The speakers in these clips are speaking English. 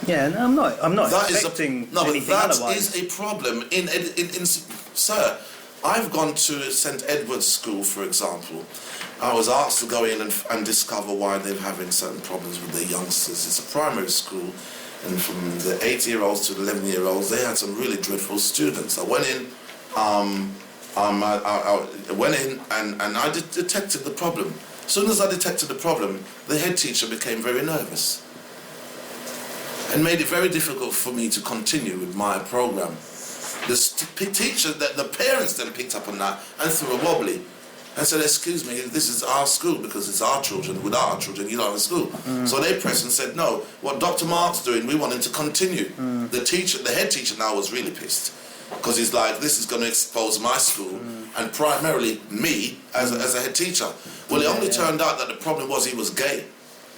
Yeah, no, I'm not That expecting but anything that otherwise. is a problem. Sir, I've gone to St Edward's School, for example. I was asked to go in and discover why they're having certain problems with their youngsters. It's a primary school, and from the 8-year-olds to the 11-year-olds, they had some really dreadful students. I went in, and I detected the problem. As soon as I detected the problem, the head teacher became very nervous and made it very difficult for me to continue with my program. The parents then picked up on that and threw a wobbly and said, excuse me, this is our school because it's our children. Without our children, you don't have a school. So they pressed and said, no, what Dr. Mark's doing, we want him to continue. The head teacher now was really pissed because he's like, this is going to expose my school and primarily me as a head teacher. Well, it only turned out that the problem was he was gay.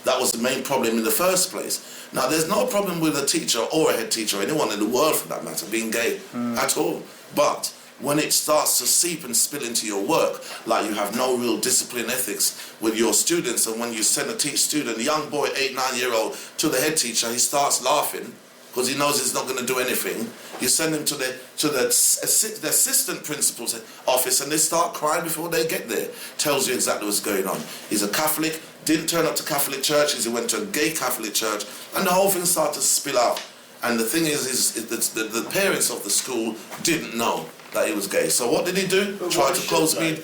That was the main problem in the first place. Now, there's no problem with a teacher or a head teacher, or anyone in the world for that matter, being gay at all. But when it starts to seep and spill into your work, like you have no real discipline ethics with your students, and when you send a young boy, 8-9-year-old, to the head teacher, he starts laughing because he knows he's not going to do anything. You send him to the assistant principal's office, and they start crying before they get there. Tells you exactly what's going on. He's a Catholic, didn't turn up to Catholic churches, he went to a gay Catholic church, and the whole thing started to spill out. And the thing is the parents of the school didn't know that he was gay. So what did he do? Tried to close me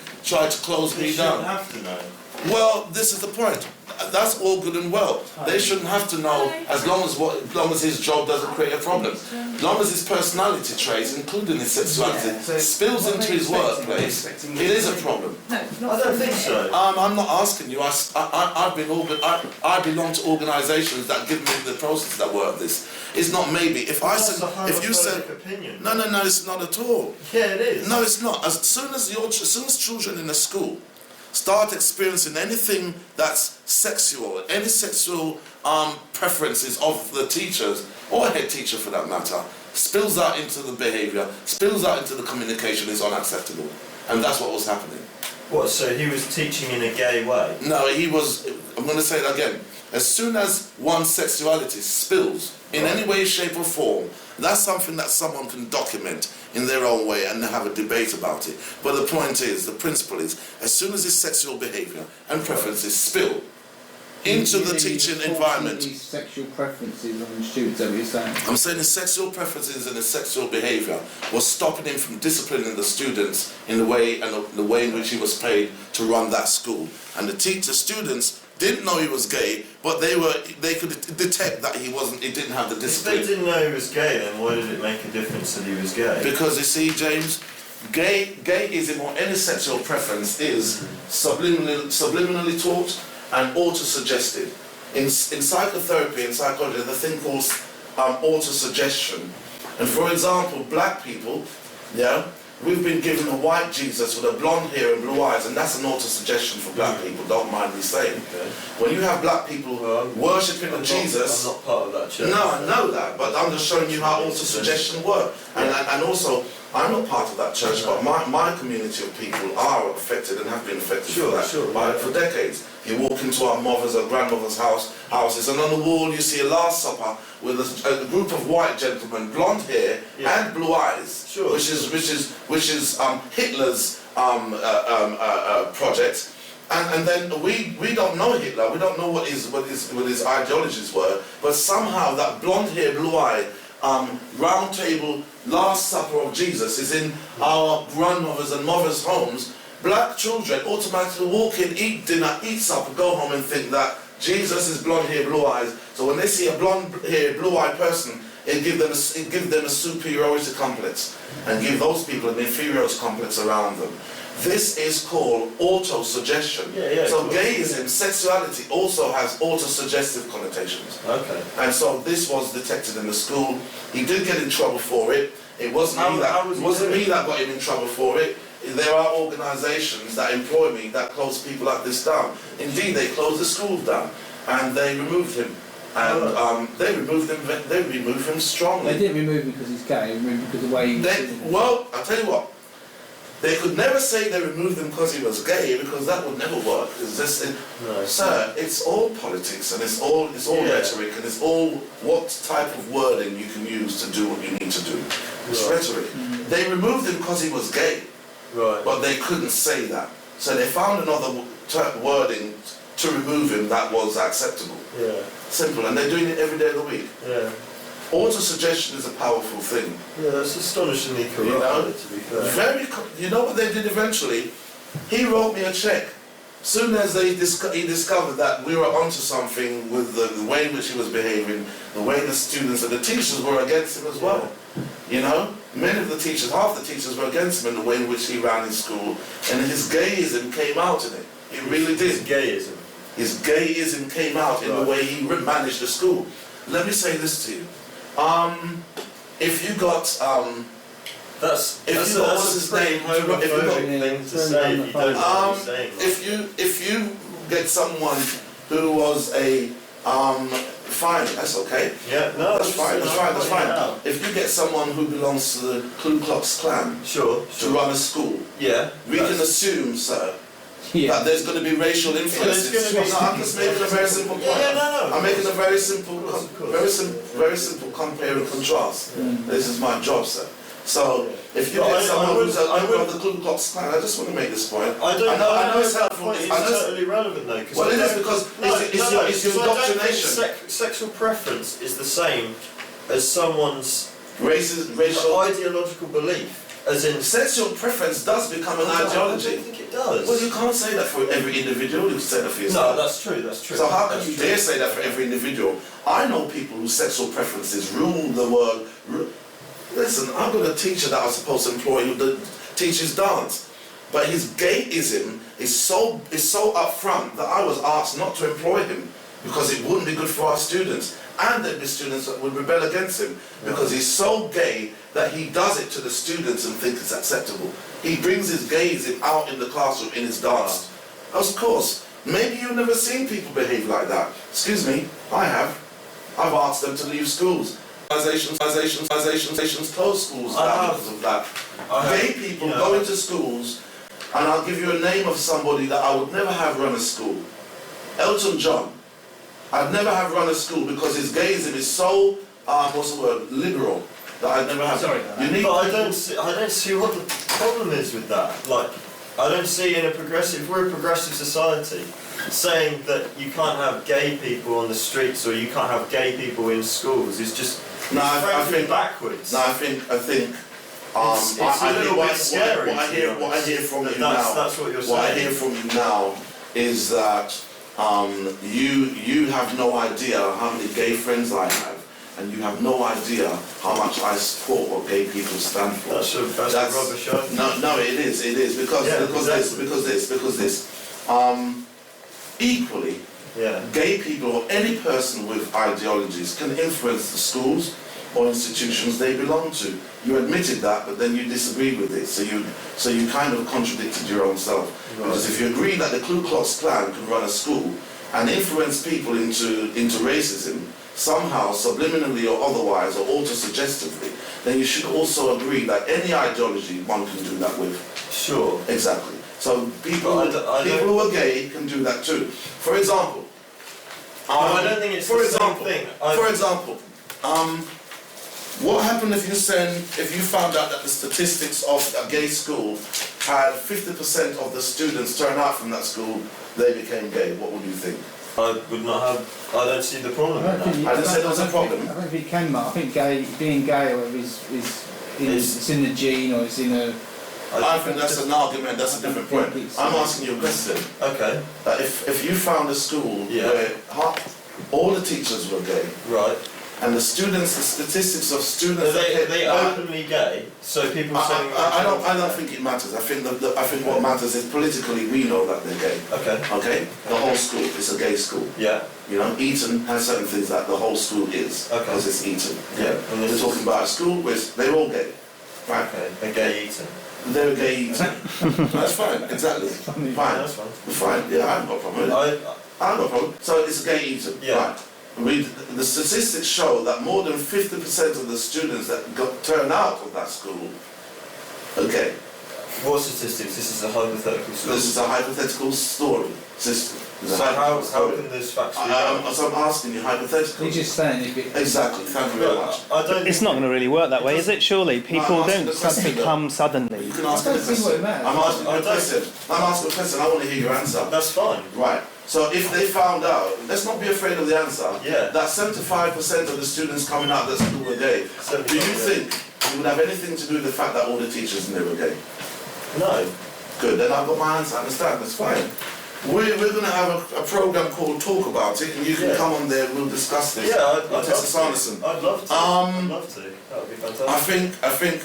down. Have to know. Well, this is the point. That's all good and well. They shouldn't have to know as long as his job doesn't create a problem. As long as his personality traits, including his sexuality, spills into his workplace, it is a problem. No, I don't think so. I'm not asking you. I belong to organisations that give me the process that work this. It's not maybe. If you said opinion. No, it's not at all. Yeah, it is. No, it's not. As soon as children in a school start experiencing anything that's sexual, any sexual preferences of the teachers, or a head teacher for that matter, spills out into the behaviour, spills out into the communication, is unacceptable. And that's what was happening. What, so he was teaching in a gay way? No, I'm going to say it again. As soon as one's sexuality spills in any way, shape or form, that's something that someone can document in their own way and have a debate about it. But the point is, the principle is, as soon as his sexual behaviour and preferences spill into the teaching environment... His sexual preferences on the students, is that what you're saying? I'm saying his sexual preferences and his sexual behaviour was stopping him from disciplining the students in the way in which he was paid to run that school. And the students didn't know he was gay, but they could detect that he didn't have the discipline. If they didn't know he was gay, then why did it make a difference that he was gay? Because you see, James, gay-ism or any sexual preference is subliminally taught and auto-suggested. In psychotherapy and psychology, there's a thing called auto-suggestion. And for example, black people, we've been given a white Jesus with a blonde hair and blue eyes, and that's an auto-suggestion for black people, don't mind me saying. Okay. When you have black people worshipping Jesus... I'm not part of that church. No, I know that, but I'm just showing you how auto-suggestion works. And also, I'm not part of that church, but my community of people are affected and have been affected for decades. You walk into our mother's or grandmother's houses, and on the wall you see a Last Supper with a group of white gentlemen, blonde hair and blue eyes, which is Hitler's project. And then we don't know Hitler. We don't know what his ideologies were. But somehow that blonde hair, blue eye, round table Last Supper of Jesus is in our grandmothers and mothers' homes. Black children automatically walk in, eat dinner, eat supper, go home and think that Jesus is blonde hair, blue eyes. So when they see a blonde hair, blue eyed person, it gives them a superiority complex and give those people an inferiority complex around them. This is called auto-suggestion. So gayism, sexuality also has auto-suggestive connotations. Okay. And so this was detected in the school. He did get in trouble for it. It wasn't me that got him in trouble for it. There are organisations that employ me that close people like this down. Indeed, they closed the school down and they removed him. And they removed him strongly. They didn't remove him because he's gay, they removed him because of the way he... Well, I'll tell you what. They could never say they removed him because he was gay, because that would never work. It's just, No. sir, it's all politics, and it's all rhetoric, and it's all what type of wording you can use to do what you need to do. It's rhetoric. They removed him because he was gay, Right. but they couldn't say that. So they found another wording to remove him that was acceptable. Yeah. Simple, and they're doing it every day of the week. Yeah. Auto-suggestion is a powerful thing. Yeah, that's astonishingly corrupt, You know? to be fair. You know what they did eventually? He wrote me a check. Soon as he discovered that we were onto something with the way in which he was behaving, the way the students and the teachers were against him as well. You know? Many of the teachers, half the teachers were against him in the way in which he ran his school, and his gay-ism came out in it. It really did. It's gay-ism. His gay-ism came out in the way he managed the school. Let me say this to you. If you got That's if that's you got a what's his pretty name, homophobic thing to say if you don't know what you're saying. if you get someone who was a fine, that's okay. Yeah, no, That's fine. That's fine. If you get someone who belongs to the Ku Klux Klan Sure, to run a school, yeah. we can assume, sir, Yeah. that there's going to be racial influences. there's gonna be- No, I'm just making a very simple point. Yeah, no. I'm making a very simple, Of course. very simple compare and contrast. This is my job, sir. So if you But get I someone who's a would- member of the Ku Klux Klan, I just want to make this point. I I know it's that helpful. point is I know totally relevant though. well, it is because it's your indoctrination. Sexual preference is the same as someone's Racial ideological belief, as in. sexual preference does become an I don't ideology. think it does. Well, you can't say that for every individual. You say that for yourself. No, that's true. That's true. So how can That's you true. dare say that for every individual? I know people whose sexual preferences rule the world. Listen, I've got a teacher that I was supposed to employ who teaches dance, but his gay-ism is so upfront that I was asked not to employ him because it wouldn't be good for our students, and there'd be students that would rebel against him because he's so gay that he does it to the students and think it's acceptable. He brings his gayism out in the classroom in his dance. Of course, maybe you've never seen people behave like that. Excuse me, I have. I've asked them to leave schools. Organizations close schools now because of that. Gay people go into schools, and I'll give you a name of somebody that I would never have run a school. Elton John. I'd never have run a school because his gayism is so, liberal, that I'd never have. Sorry. You need But I don't see what the problem is with that. Like, I don't see if we're a progressive society, saying that you can't have gay people on the streets or you can't have gay people in schools is just I think backwards. No, I think. It's a little bit scary. What I hear from you now. That's what you're saying. What I hear from you now is that you have no idea how many gay friends I have, and you have no idea how much I support what gay people stand for. That's a rubbish argument. No, it is because this. Equally, gay people or any person with ideologies can influence the schools or institutions they belong to. You admitted that, but then you disagreed with it, so you kind of contradicted your own self. Right. Because if you agree that the Ku Klux Klan can run a school and influence people into racism, somehow, subliminally or otherwise, or auto-suggestively, then you should also agree that any ideology one can do that with. Sure. Exactly. So people I don't- who are gay can do that too. For example, I don't think it's the same thing. For example, what happened if you found out that the statistics of a gay school had 50% of the students turn out from that school, they became gay? What would you think? I don't see the problem in that. I didn't say there was a problem. I don't think it can, Mark. I think being gay or it's in the gene or it's in a. I think that's an argument, that's a different point. I'm asking you a question. Okay. That if you found a school Yeah. where all the teachers were gay, Right. and the statistics of students They openly gay, so people saying. I don't think it matters. I think what matters is politically we know that they're gay. Okay. Okay? The whole school is a gay school. Yeah. You know, Eton has certain things that the whole school is, Okay. because it's Eton. Yeah. And We're this talking about a school where they're all gay. Right? Okay. A gay eater. They're gay Eton. That's fine, exactly. Yeah, Fine. that's fine. Fine, yeah, I haven't got a problem with it. I haven't got a problem. So it's a gay Eton, Yeah. right? The statistics show that more than 50% of the students that turned out of that school are gay. What statistics? This is a hypothetical story. This is a hypothetical story system. So how can this facts be right? So I'm asking you hypothetical. He's just saying if it... Exactly, thank you very much. I don't It's not going to really work that way, is it? Surely people I'm asking don't the question, come You suddenly. can ask me I a don't see what it question. matters. I'm asking you I a don't- question. I'm asking a question. I want to hear your answer. That's fine. Right. So if they found out, let's not be afraid of the answer. Yeah. That 75% of the students coming out of the school were gay. Do you think it would have anything to do with the fact that all the teachers knew they were gay? No. Good. Then I've got my answer. I understand. That's fine. We're going to have a program called Talk About It, and you can Yeah. come on there. We'll discuss this. Yeah, I'd with love Tessa to. Sanderson. I'd love to. I'd love to. That would be fantastic. I think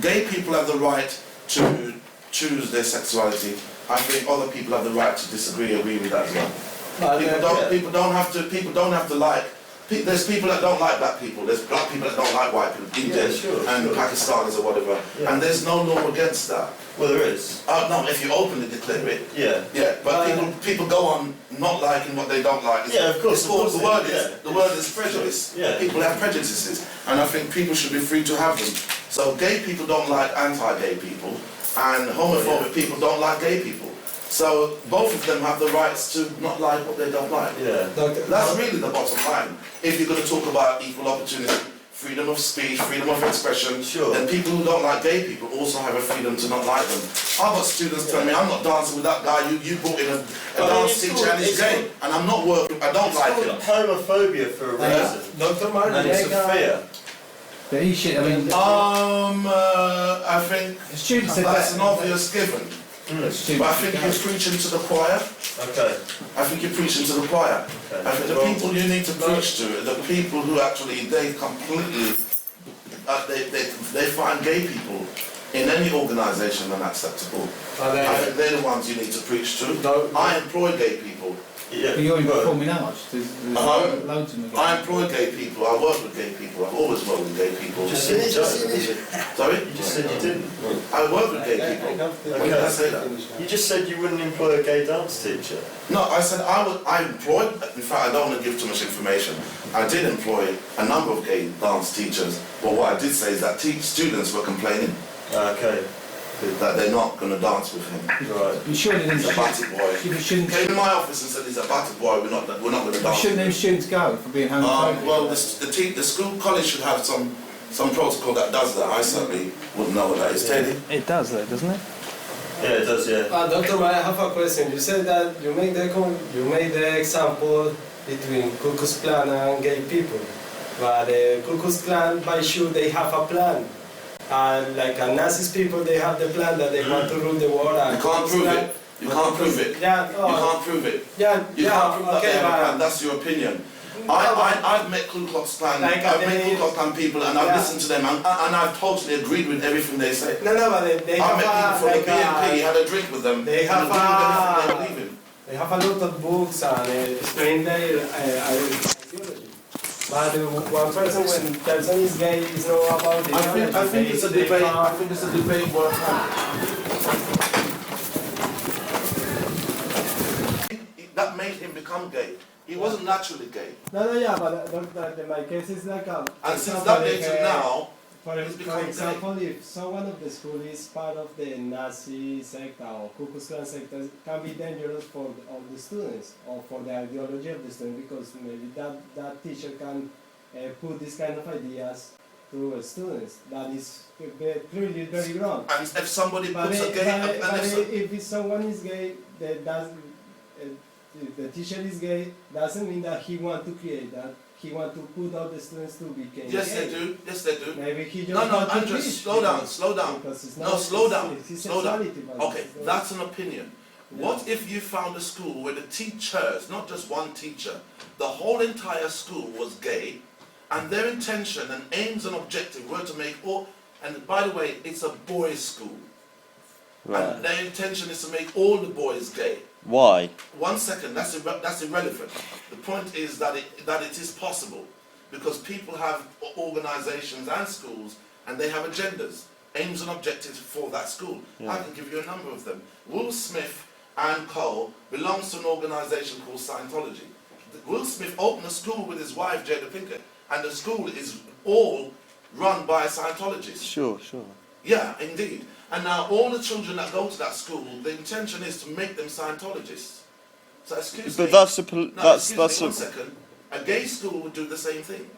gay people have the right to choose their sexuality. I think other people have the right to disagree, agree with that as well. People don't have to like. There's people that don't like black people. There's black people that don't like white people, Indians sure, and sure. Pakistanis or whatever. Yeah. And there's no law against that. Well, there is. No, if you openly declare it. Yeah. Yeah, but people go on not liking what they don't like. Yeah, of course. It's called, Yeah. the word is prejudice. Yeah. People have prejudices, and I think people should be free to have them. So gay people don't like anti-gay people, and homophobic people don't like gay people. So both of them have the rights to not like what they don't like. Yeah. That's really the bottom line. If you're going to talk about equal opportunity, freedom of speech, freedom of expression, Sure. then people who don't like gay people also have a freedom to not like them. I've got students telling me, I'm not dancing with that guy, you brought in a dance teacher and he's gay, and I'm not working, I don't like him. It's called homophobia for a reason. Dr. Martin, And it's a fear. But he should, I mean... I think the student said that's that... an obvious given. But I think you're preaching to the choir. Okay. I think you're preaching to the choir. Okay. I think the people you need to preach to are the people who actually, they completely, they find gay people in any organisation unacceptable. I think they're the ones you need to preach to. I employ gay people. Yeah. But you're in Go on. performing arts. There's loads of them. I employ gay people. I work with gay people. I've always worked with gay people. You just said you don't. Sorry? You just said you didn't. I work with gay people. When did I say that? You just said you wouldn't employ a gay dance teacher. No, I said I employed, in fact I don't want to give too much information. I did employ a number of gay dance teachers, but what I did say is that students were complaining Okay. that they're not going to dance with him. Right. You surely then He's a batty boy. you shouldn't, Came in my office and said he's a batty boy, we're not going to dance shouldn't them with him. students go for being homophobic? Well, the school college should have some protocol that does that. I certainly wouldn't know what that is. Teddy? It does, though, doesn't it? Yeah, it does, yeah. Dr. Maya, I have a question. You said that you made the example between Ku Klux Klan and gay people. But Ku Klux Klan, by sure, they have a plan. Like Nazis people, they have the plan that they want to rule the world. You can't prove it. You can't prove it. Yeah, You can't prove it. Yeah, You can't prove that they okay, have a plan. but That's your opinion. I've met Ku Klux Klan, Like, I've met Ku Klux Klan people, and I've yeah. listened to them, and I've totally agreed with everything they say. no, but they I have met people from like the BNP, had a drink with them, they have and agreed with everything they believe in. they have a lot of books and explain their ideology. But one person, when person is gay, is not about it. I think it's a debate. I think it's a debate worth having. That made him become gay. He wasn't naturally gay. No, yeah, but my case is like a... And since that day to now, For It's become example, if someone of the school is part of the Nazi sect or Ku Klux Klan sect, it can be dangerous for all the students or for the ideology of the student, because maybe that teacher can put this kind of ideas to students. That is clearly very wrong. and if somebody But, puts a gay, if someone is gay, that doesn't. If the teacher is gay, doesn't mean that he want to create that. He want to put all the students to become yes gay. they do, yes they do. Maybe he just No, want to Andres, teach slow down, because- slow down. because it's No, not- slow down, it's his slow down. sexuality, but Okay, it's not- that's an opinion. What if you found a school where the teachers, not just one teacher, the whole entire school was gay, and their intention and aims and objective were to make all, and by the way, it's a boys' school, and their intention is to make all the boys gay. Why? 1 second, that's irrelevant. The point is that it is possible, because people have organisations and schools, and they have agendas, aims and objectives for that school. I can give you a number of them. Will Smith and Co. belongs to an organisation called Scientology. Will Smith opened a school with his wife Jada Pinkett, and the school is all run by Scientologists. Sure. Yeah, indeed. And now all the children that go to that school, the intention is to make them Scientologists. So excuse me. But that's a Excuse me, 1 second. A gay school would do the same thing.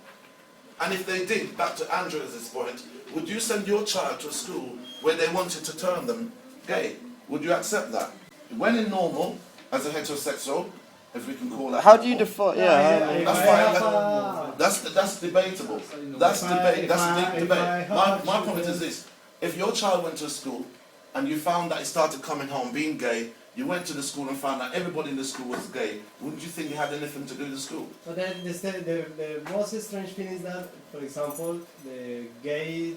And if they did, back to Andrew's point, would you send your child to a school where they wanted to turn them gay? Would you accept that? When in normal, as a heterosexual, if we can call that. How do you define? Yeah. That's fine. That's debatable. That's debate. That's a deep debate. My point is this: if your child went to a school and you found that he started coming home being gay, you went to the school and found that everybody in the school was gay, wouldn't you think you had anything to do with the school? But then the most strange thing is that, for example, the gay,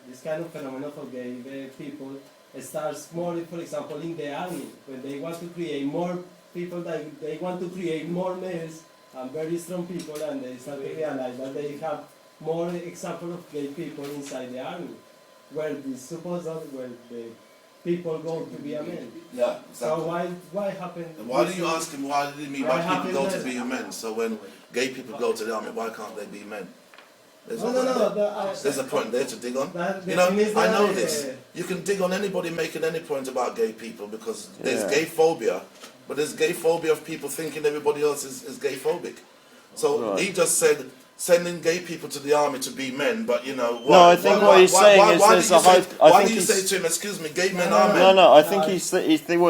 this kind of phenomenon for gay people starts more, for example, in the army, when they want to create more people, that they want to create more males and very strong people, and they start to realize that they have more examples of gay people inside the army, where the suppose that where the people go to be a man. Yeah, exactly. So why happened? Why do you ask him why did he mean Why why people go happened to be men? So when gay people go to the army, why can't they be men? There's a point there to dig on. You know, I know this. You can dig on anybody making any point about gay people because there's gay phobia, but there's gay phobia of people thinking everybody else is gay phobic. So he just said sending gay people to the army to be men, but you know. No, I think what he's saying is there's a hype. Why do you say to him, "Excuse me, gay men are men"? No, I think what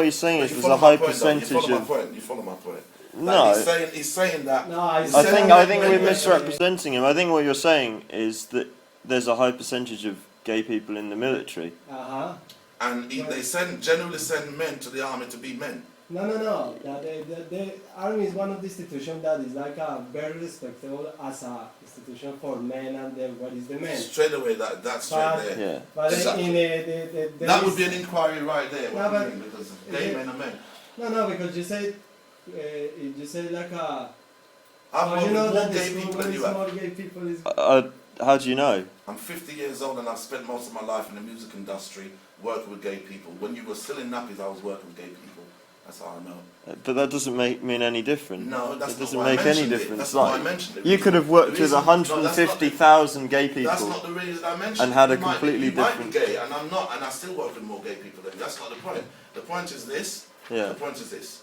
he's saying is there's a high percentage of. You follow my point. No, he's saying that. No, I think we're misrepresenting him. I think what you're saying is that there's a high percentage of gay people in the military. And they generally send men to the army to be men. No. The army is one of the institutions that is like a very respectable as a institution for men, and then what is the men? Straight away, that's straight there. Yeah. But Exactly. That would be an inquiry right there. What do you mean? Because gay men are men. No, because you say like a. I've you know more that the gay school people than is you have. more gay people is. How do you know? I'm 50 years old and I've spent most of my life in the music industry working with gay people. When you were still in nappies, I was working with gay people. That's how I know. But that doesn't mean any different. No, that's it doesn't not why make I any mentioned difference. It. That's like, why I mentioned it. You could have worked with 150,000 gay people. That's not the reason I mentioned and had a you completely different. You might be gay, and I'm not, and I still work with more gay people than you. That's not the point. The point is this. Yeah. The point is this.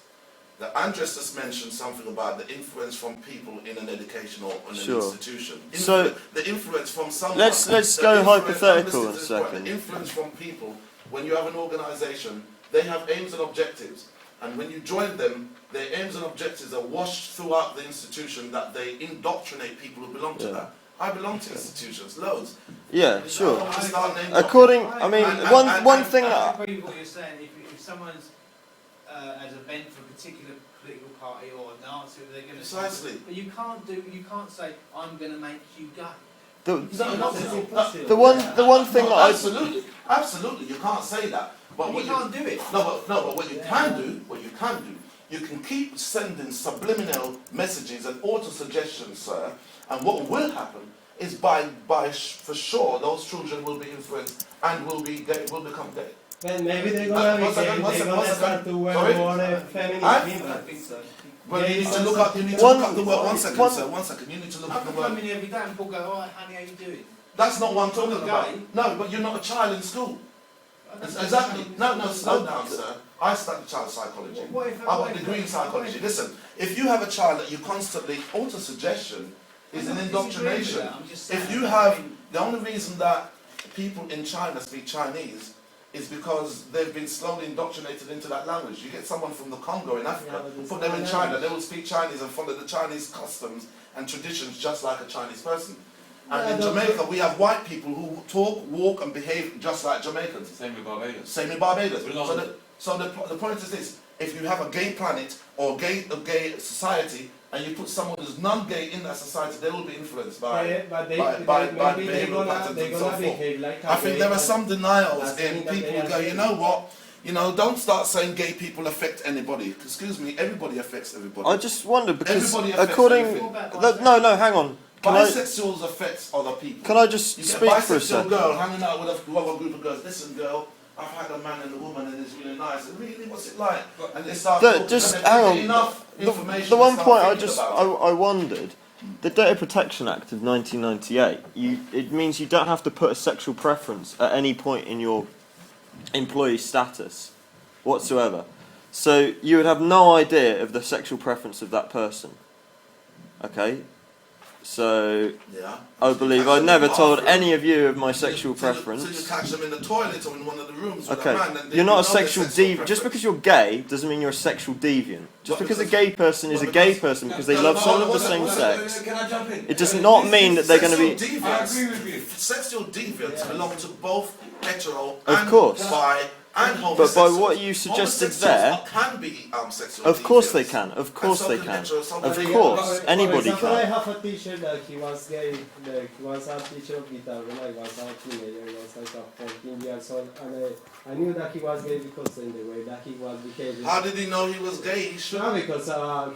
That Andres just mentioned something about the influence from people in an education or in an institution. So the influence from someone. Let's go hypothetical in a second. The influence from people. When you have an organisation, they have aims and objectives, and when you join them, their aims and objectives are washed throughout the institution. That they indoctrinate people who belong to that. I belong to institutions, loads. Yeah, sure. According, I mean, one thing. I agree with what you're saying. If someone's as a bent for a particular political party or an answer, they're going to. Precisely. But you can't say I'm going to make you gay. The one thing that absolutely, you can't say that. But you can't do it. No, but what you can do, you can keep sending subliminal messages and auto-suggestions, sir. And what will happen is for sure those children will be influenced and will become gay. Then maybe they're gonna be gay. They're gonna start to wear more feminist. Well, you need to look up. You need to look up the word. 1 second, sir. 1 second. You need to look up the word. I come in every day and people go, "All right, honey, how you doing?" That's not what I'm talking about. No, but you're not a child in school. Exactly. No, slow down, sir. I studied child psychology. I got a degree in psychology. Listen, if you have a child that you constantly auto-suggestion is an indoctrination. If you have the only reason that people in China speak Chinese is because they've been slowly indoctrinated into that language. You get someone from the Congo in Africa, put them in China, they will speak Chinese and follow the Chinese customs and traditions just like a Chinese person. And in Jamaica, we have white people who talk, walk, and behave just like Jamaicans. Same with Barbados. Same in Barbados. So the point is this: if you have a gay planet or a gay society, and you put someone who's non-gay in that society, they will be influenced by behavioural patterns and so forth. I think there are some denials in people who go, you know what? You know, don't start saying gay people affect anybody. Excuse me, everybody affects everybody. I just wonder because everybody no, hang on. Bisexuals affect other people. Can I just you speak for a second? You get a bisexual girl hanging out with a group of girls. Listen, girl, I've had a man and a woman and it's really nice. And really, what's it like? And they start talking. Just hang on. Enough information. The one point I wondered The Data Protection Act of 1998, it means you don't have to put a sexual preference at any point in your employee status whatsoever. So you would have no idea of the sexual preference of that person. Okay? So Yeah. I believe I never told any of you of my sexual preference. So you catch them in the toilet or in one of the rooms with Okay, a man, and you're not a know their sexual sexual deviant. Just preference. because you're gay doesn't mean you're a sexual deviant. Just But because a because- gay person is a gay person because they love someone of the same sex, Can I jump in? it does not mean that they're going to be. Sexual I deviants- agree with you. Sexual deviants belong to both hetero Of and course. bi and But homosexuals. by what you suggested Homosexuals there, can be sexual of course they deviants. can. Of course And so they can can. hetero, so Of can- course, For anybody example, I can. have a teacher that he was gay, like he was a teacher of guitar when I was a teenager, I was like a 14 years old, and I knew that he was gay because in the way that he was behaving. How did he know he was gay? He should. No, because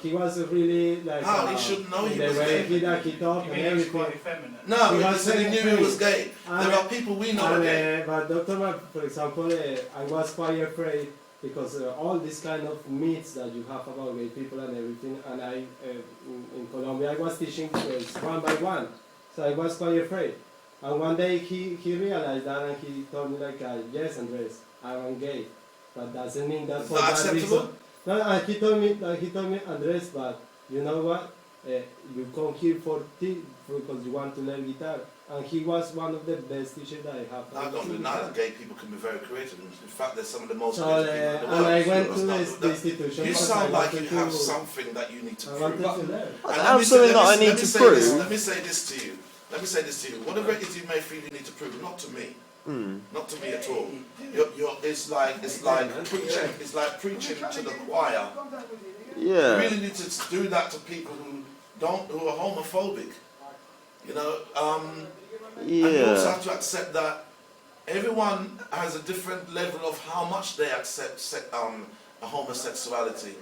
he was really like. How? He shouldn't know he in the was way gay. that he talked You and mean he was everything. quite effeminate? No, He he was said he knew he was gay. And- There are people we know are gay. But Dr. Mark, for example, I was quite afraid because all these kind of myths that you have about gay people and everything, and in Colombia I was teaching one by one, so I was quite afraid. And one day he realized that and he told me like, yes, Andres, I'm gay, but doesn't mean that Is for that that acceptable? reason. No, he told me, Andres, but you know what? You come here because you want to learn guitar. And he was one of the best teachers that I have. I don't deny that gay people can be very creative. In fact, they're some of the most So, creative people in the and world. I went That's to not- the institution. You because sound I like you wanted have to- something that you need to I prove. wanted to learn. And I let have me say- something let that I me- need let to me say prove. this- Let me say this to you. Let me say this to you. Whatever it is you may feel you need to prove, not to me. Not to me at all. It's like preaching. It's like preaching to the choir. You Yeah. really need to do that to people who are homophobic. You know. And you also Yeah. have to accept that everyone has a different level of how much they accept homosexuality.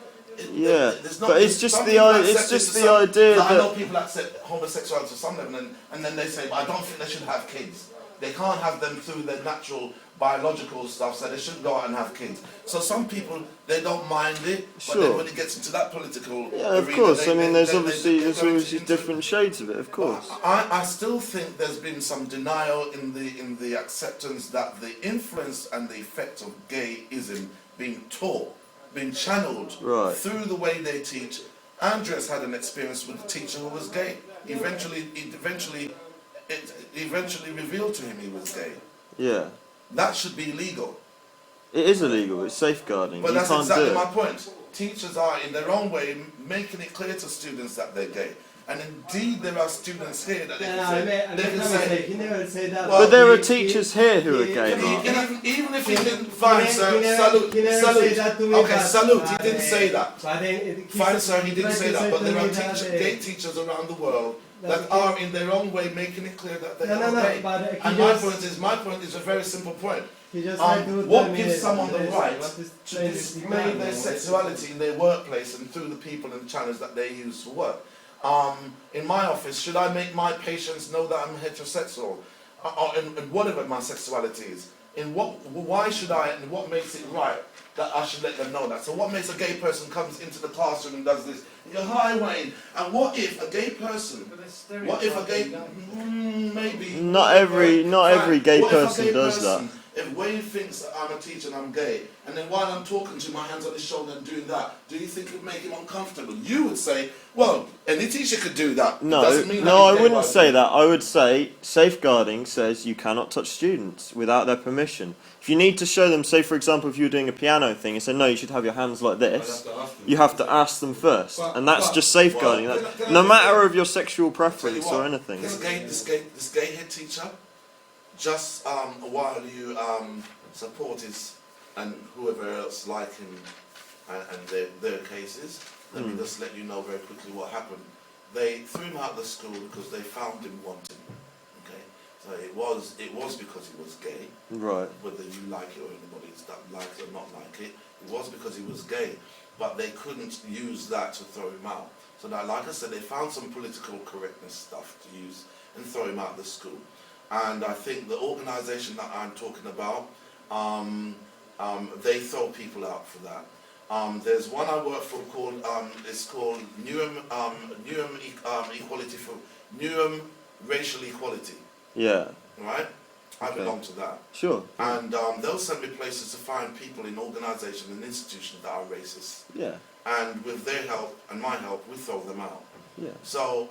Yeah, There's not- but it's just some the people i- accept it's it just to the some- idea like, I know that people accept homosexuality to some level, and then they say, "But I don't think they should have kids. They can't have them through their natural biological stuff, so they shouldn't go out and have kids." So some people, they don't mind it, but then Sure. when it gets into that political yeah, of arena, course. they- I mean, they- there's they- obviously they there's go obviously into- different shades of it, of course. I still think there's been some denial in the acceptance that the influence and the effect of gay-ism being taught, being channeled Right. through the way they teach. Andres had an experience with a teacher who was gay. It eventually revealed to him he was gay. Yeah, That should be illegal. it is illegal. It's safeguarding. But You that's can't exactly do my it. point. Teachers are, in their own way, making it clear to students that they're gay. And indeed, there are students here that they can say, He never said that. Well, But there are He- teachers here who are he- gay, he- Mark. even if he he- didn't, fine, he sir, never- salute, he never salute. said that to me, Okay, but- salute, he but, didn't say that. But then Fine, sir, he didn't tried say to that, but to there are me that, gay teachers around the world that that are in their own way making it clear that they No, are no, gay. but he And just- my point is a very simple point. he just tried to What tell me gives that someone the this- right what is to playing this display guitar, their no? sexuality in their workplace and through the people and channels that they use for work? In my office, should I make my patients know that I'm heterosexual, and whatever my sexuality is? Why should I, and what makes it right that I should let them know that? So what makes a gay person comes into the classroom and does this? You're hi, Wayne. And what if a gay person? But there's What if a gay? stereotyping, Maybe. Not every gay What if a person gay does person, if Wayne thinks that I'm a teacher and I'm gay, and then while I'm talking to my hands on his shoulder and doing that, do you think it would make him uncomfortable? You would say, well, any teacher could do that. It No, doesn't mean no, that I he's gay wouldn't by say doing that. I would say safeguarding says you cannot touch students without their permission. If you need to show them, say for example, if you were doing a piano thing and say no, you should have your hands like this, you have to ask them first, and that's just safeguarding. Well, That, can I no just matter say- of your sexual Tell you preference what, or anything. This gay head teacher, just while you support his and whoever else like him and their cases, let me just let you know very quickly what happened. They threw him out of the school because they found him wanting. Okay, so it was because he was gay. Right. Whether you like it or anybody that likes it or not like it, it was because he was gay. But they couldn't use that to throw him out. So now, like I said, they found some political correctness stuff to use and throw him out of the school. And I think the organisation that I'm talking about, they throw people out for that. There's one I work for called it's called Newham Equality for Newham Racial Equality. Yeah. Right? I Okay. belong to that. Sure. And they'll send me places to find people in organisations and institutions that are racist. Yeah. And with their help and my help, we throw them out. Yeah. So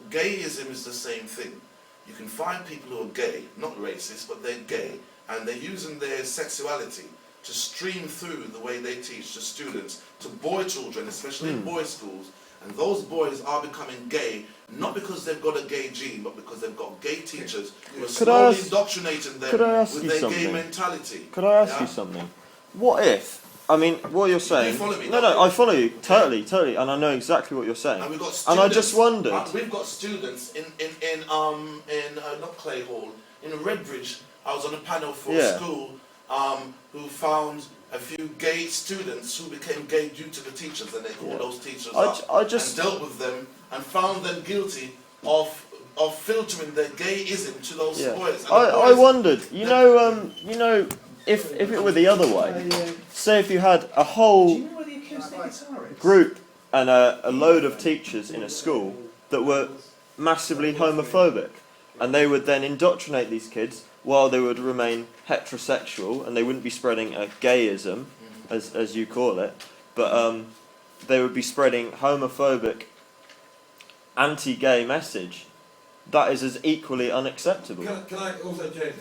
gay-ism is the same thing. You can find people who are gay, not racist, but they're gay, and they're using their sexuality to stream through the way they teach the students, to boy children, especially in boys' schools. And those boys are becoming gay, not because they've got a gay gene, but because they've got gay teachers who are slowly indoctrinating them with their gay mentality. Could I ask you something? What if, I mean, what you're saying... You follow me, no, don't I follow you, totally, and I know exactly what you're saying. And we've got students, and I just wondered... we've got students in not Clay Hall, in Redbridge. I was on a panel for a school who found a few gay students who became gay due to the teachers, and they called those teachers up and dealt with them and found them guilty of filtering their gay-ism to those boys. And I wondered, you know, if it were the other way, say if you had a whole group and a load of teachers in a school that were massively homophobic, and they would then indoctrinate these kids while they would remain heterosexual, and they wouldn't be spreading a gay-ism, as you call it, but they would be spreading homophobic, anti-gay message. That is as equally unacceptable. Can I also change?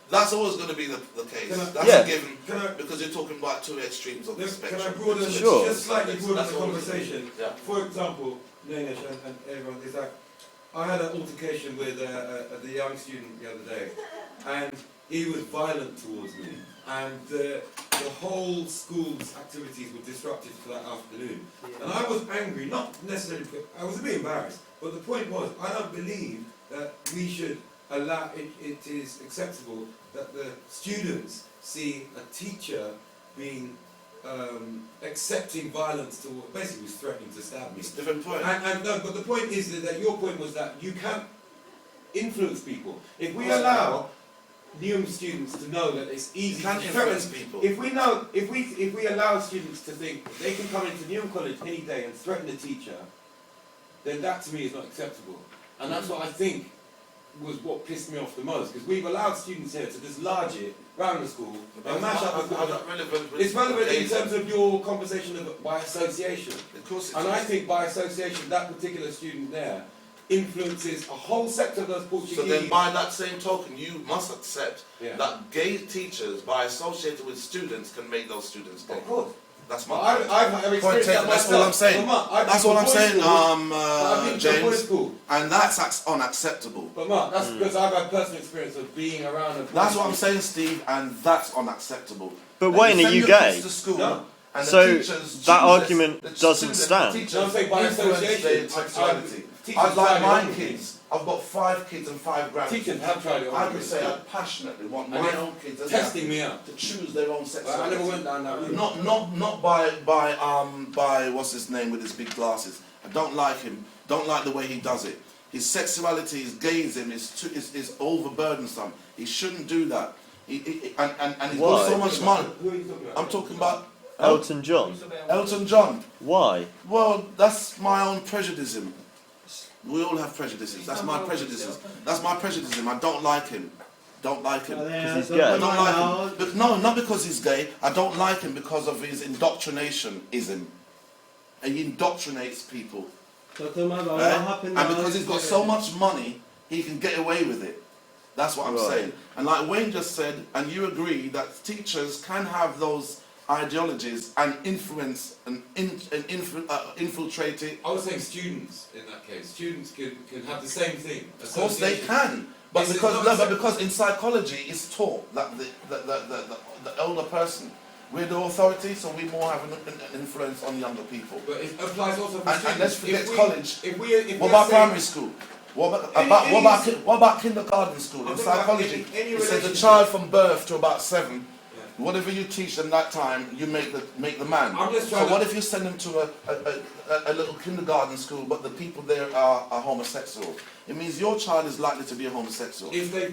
That's always going to be the case. That's a given, because you're talking about two extremes of the spectrum. Can I broaden just slightly broaden the conversation? For example, Nanesh and everyone, is that I had an altercation with a young student the other day, and he was violent towards me, and the whole school's activities were disrupted for that afternoon. And I was angry, not necessarily, I was a bit embarrassed, but the point was, I don't believe that we should allow, it is acceptable that the students see a teacher being accepting violence to, basically was threatening to stab me. It's a different point. And no, but the point is that your point was that you can't influence people. If we allow Newham students to know that it's easy to influence people. If we allow students to think they can come into Newham College any day and threaten a teacher, then that to me is not acceptable. And that's what I think was what pissed me off the most, because we've allowed students here to just large it round the school and mash up the It's relevant in terms of your conversation of by association. Of course it and is. I think by association, that particular student there influences a whole sector of those Portuguese. So then by that same token, you must accept that gay teachers, by associating with students, can make those students gay. Of course. That's my I've experienced that That's myself. all I'm saying. That's all I'm saying, James. School. And that's unacceptable. But Mark, that's because I've had personal experience of being around a That's what I'm saying, Steve, and that's unacceptable. But Wayne, are you gay? No. And So that argument doesn't stand. I'm saying by association. I'd like my kids. I've got 5 kids and 5 grandkids. Teachers have tried it. I would say I passionately want my own kids testing me out to choose their own sexuality. I never went down that route. Not by what's his name with his big glasses. I don't like him. Don't like the way he does it. His sexuality, his gayism is overburdensome. He shouldn't do that. And he's got so much money. Who are you talking about? I'm talking about Elton John. Elton John. Why? Well, that's my own prejudice. We all have prejudices. That's my prejudices. That's my prejudice. I don't like him. Don't like him. Because he's gay. I don't like him. But no, not because he's gay. I don't like him because of his indoctrination-ism. And he indoctrinates people. And because he's got so much money, he can get away with it. That's what I'm saying. And like Wayne just said, and you agree, that teachers can have those ideologies and influence and infiltrate it. I was saying students in that case. Students can have the same thing. Of course they can. But because in psychology it's taught that the older person, we're the authority, so we more have an influence on younger people. But it applies also for students. And let's forget college. What What about primary school? What about kindergarten school? In psychology, it says a child from birth to about 7 Whatever you teach them that time, you make the man. I'm just So trying what to... if you send them to a little kindergarten school, but the people there are homosexual? It means your child is likely to be a homosexual. If the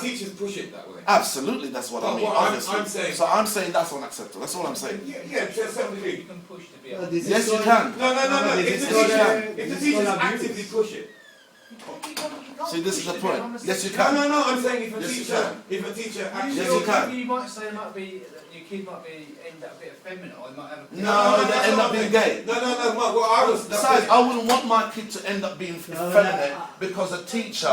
teachers push it that way. Absolutely, that's what I But mean. what Obviously. I'm saying... So I'm saying that's unacceptable. That's all I'm saying. Yeah, to a certain degree. You can push to be Yes, you can. No. If the teachers actively push it. See, this is the point. Yes, you can. No. I'm saying if a Yes, teacher actually... Yes, you can. You might say your kid might end up a bit effeminate, or they might have a... No, they end up being gay. No, Mark, what I was... Besides, I wouldn't want my kid to end up being effeminate because a teacher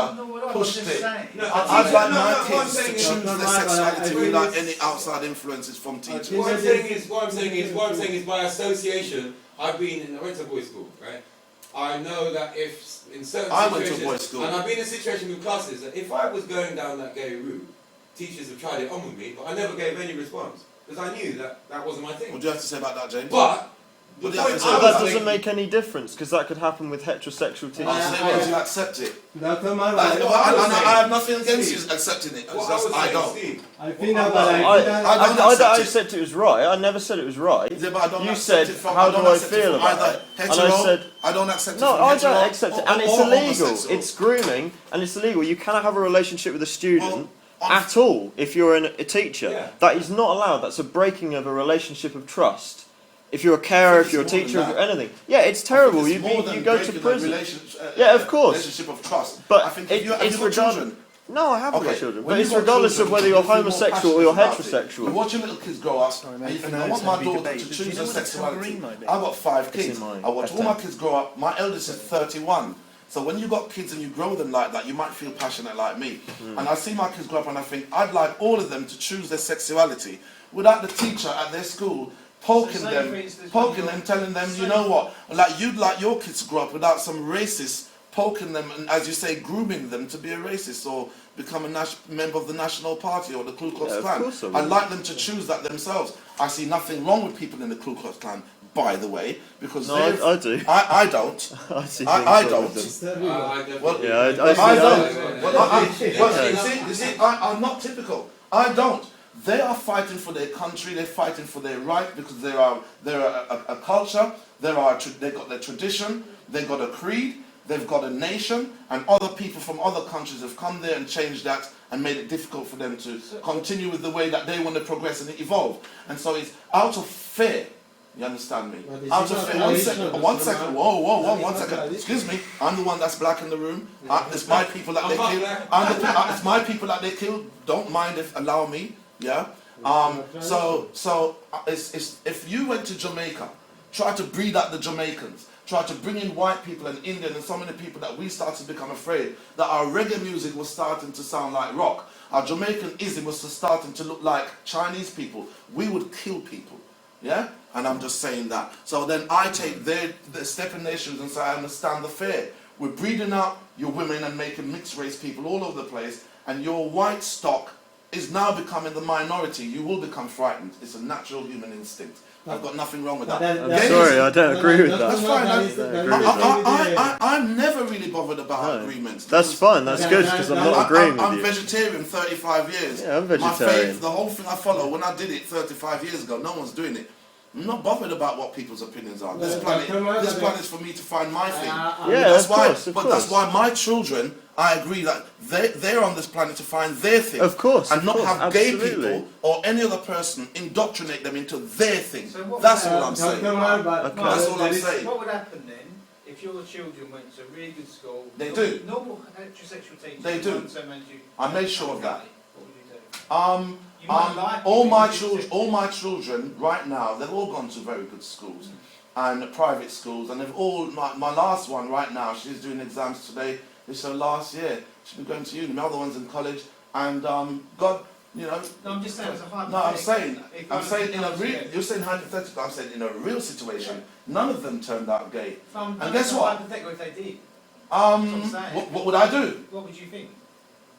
pushed it. I'd like my kids to choose their sexuality without any outside influences from teachers. What I'm saying is by association, I went to boys' school, right? I know that if in certain I situations, went to boys' school. and I've been in a situation with classes that if I was going down that gay route, teachers have tried it on with me, but I never gave any response because I knew that wasn't my thing. What do you have to say about that, James? But the What do you have point to say I But about was that doesn't making- make any difference because that could happen with heterosexual teachers. Would you accept it? Dr. Mark, I have nothing against you accepting it. It's What just I was I saying, don't. Steve, I think I don't don't accept it. accept it was right. I never said it was right. Yeah, but I don't You accept said, it from, how do I accept it feel from about either it? hetero, And I said, I don't accept it no, from I hetero don't accept it, and or it's illegal. homosexual. It's grooming, and it's illegal. You cannot have a relationship with a student Well, at all if you're a teacher. Yeah. That is not allowed. That's a breaking of a relationship of trust. If you're a carer, if you're a it's more than teacher, if that. you're anything. Yeah, it's terrible. It's You more than go to breaking a prison. yeah, of course. Relationship of trust. But I think it's have you got regardless. children? No, I haven't got Okay, children. when But you've it's got regardless children, of whether you you're feel more homosexual or you're passionate about it. heterosexual. You watch your little kids grow up, Sorry, and mate, you for think, I notes, want my I'll be daughter debate. to Do choose you know her what a sexuality. tambourine might be? I've got 5 It's kids. in my I watch all my bedtime. kids grow up. My eldest is 31. So when you got kids and you grow them like that, you might feel passionate like me. And I see my kids grow up and I think I'd like all of them to choose their sexuality without the teacher at their school poking So say, them, for instance, poking when them, telling them, you know what, like you'd like your kids to grow up without some racist poking them and, as you say, grooming them to be a racist or become a member of the National Party or the Ku Klux Yeah, of Klan. course I would. I'd like them to choose that themselves. I see nothing wrong with people in the Ku Klux Klan, by the way, because No, I do. I don't. I see I things wrong don't. with them. I definitely... Well, Yeah, I I see don't. that. Well, you see, I'm not typical. I don't. They are fighting for their country. They're fighting for their right because they're a culture. They've got their tradition. They've got a creed. They've got a nation, and other people from other countries have come there and changed that and made it difficult for them to continue with the way that they want to progress and evolve. And so it's out of fear. You understand me? Out of fear. One second. Whoa, 1 second. Excuse me. I'm the one that's black in the room. It's my people that they kill. It's my people that they kill. Don't mind allow me. Yeah. So it's if you went to Jamaica, try to breed out the Jamaicans. Try to bring in white people and Indian and so many people that we started to become afraid that our reggae music was starting to sound like rock. Our Jamaicanism was starting to look like Chinese people. We would kill people. Yeah? And I'm just saying that. So then I take their stepping nations and say, I understand the fear. We're breeding out your women and making mixed race people all over the place, and your white stock is now becoming the minority. You will become frightened. It's a natural human instinct. I've got nothing wrong with that. I'm sorry, I don't agree with that. That's fine. I agree with that. I'm never really bothered about No. agreements. That's fine, that's good, because I'm not agreeing I'm with you. vegetarian 35 years. Yeah, I'm My vegetarian. faith, the whole thing I follow, when I did it 35 years ago, no one's doing it. I'm not bothered about what people's opinions are. This planet is for me to find my thing. Yeah, That's of why, course, of but course. that's why my children, I agree that they're on this planet to find their thing. Of course, and of not course, have absolutely. gay people or any other person indoctrinate them into their thing. So what That's would all I'm saying. That's all I'm saying. What would happen then if your children went to a really good school? They do. Normal heterosexual teachers. They do. I made sure of that. What would you do? You might like all it, my but you children, just- all my children right now, they've all gone to very good schools and private schools, and they've all. My last one right now, she's doing exams today. It's her last year. She's been going to uni. My other one's in college, and God, you know. No, I'm just saying it's a hypothetical. No, I'm saying in a comes real. together. You're saying hypothetical. I'm saying in a real situation, none of them turned out gay. And guess it's what? hypothetical if they did. I'm saying. What would I do? What would you think?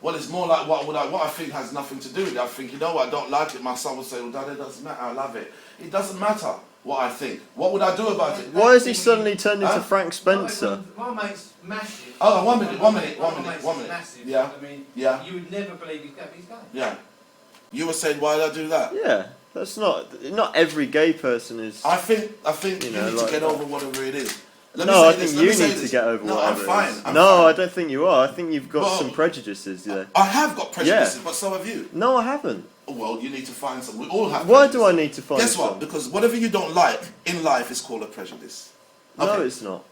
Well, it's more like what I think has nothing to do with it. I think, you know what, I don't like it. My son will say, well, Dad, it doesn't matter. I love it. It doesn't matter what I think. What would I do about it? Why has he suddenly turned into Huh? Frank Spencer? My mate's massive. Hold on, one minute. My mate's One minute. massive. Yeah. I mean, Yeah. you would never believe he's gay. He's gay. Yeah. You were saying, why did I do that? Yeah, that's not every gay person is. I think you, know, need like to get that. over whatever it is. No, I think you need to get over no, whatever I'm fine. it is. I'm No, fine. I don't think you are. I think you've got Well, some prejudices there. I have got prejudices, Yeah. but so have you. No, I haven't. Well, you need to find some. We all have Why prejudices. do I need to find Guess what? some? Because whatever you don't like in life is called a prejudice. No, Okay. it's not.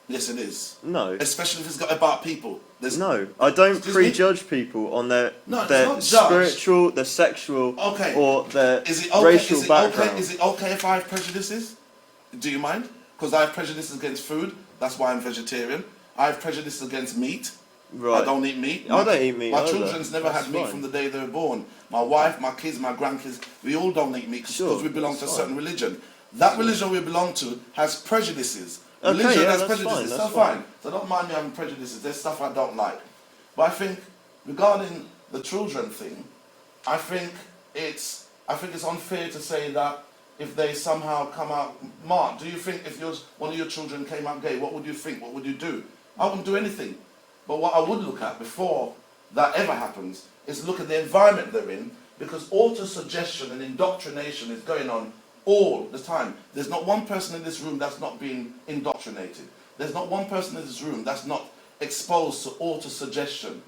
Yes, it is. No. Especially if it's got about people. There's No, I don't Excuse me? prejudge people on their No, it's their not judge. spiritual, their sexual, Okay. or their Is it okay? racial Is it background. okay? Is it okay if I have prejudices? Do you mind? Because I have prejudices against food. That's why I'm vegetarian. I have prejudices against meat. Right. I don't eat meat. I don't eat meat My either. children's never That's had meat fine. from the day they were born. My wife, my kids, my grandkids, we all don't eat meat because Sure, we belong to a that's certain religion. That religion we belong to has prejudices. Okay, Religion yeah, has that's prejudices. fine, that's so fine. So don't mind me having prejudices. There's stuff I don't like. But I think regarding the children thing, I think it's unfair to say that if they somehow come out. Mark, do you think if one of your children came out gay, what would you think? What would you do? I wouldn't do anything. But what I would look at before that ever happens is look at the environment they're in, because auto-suggestion and indoctrination is going on all the time. There's not one person in this room that's not being indoctrinated. There's not one person in this room that's not exposed to auto-suggestion.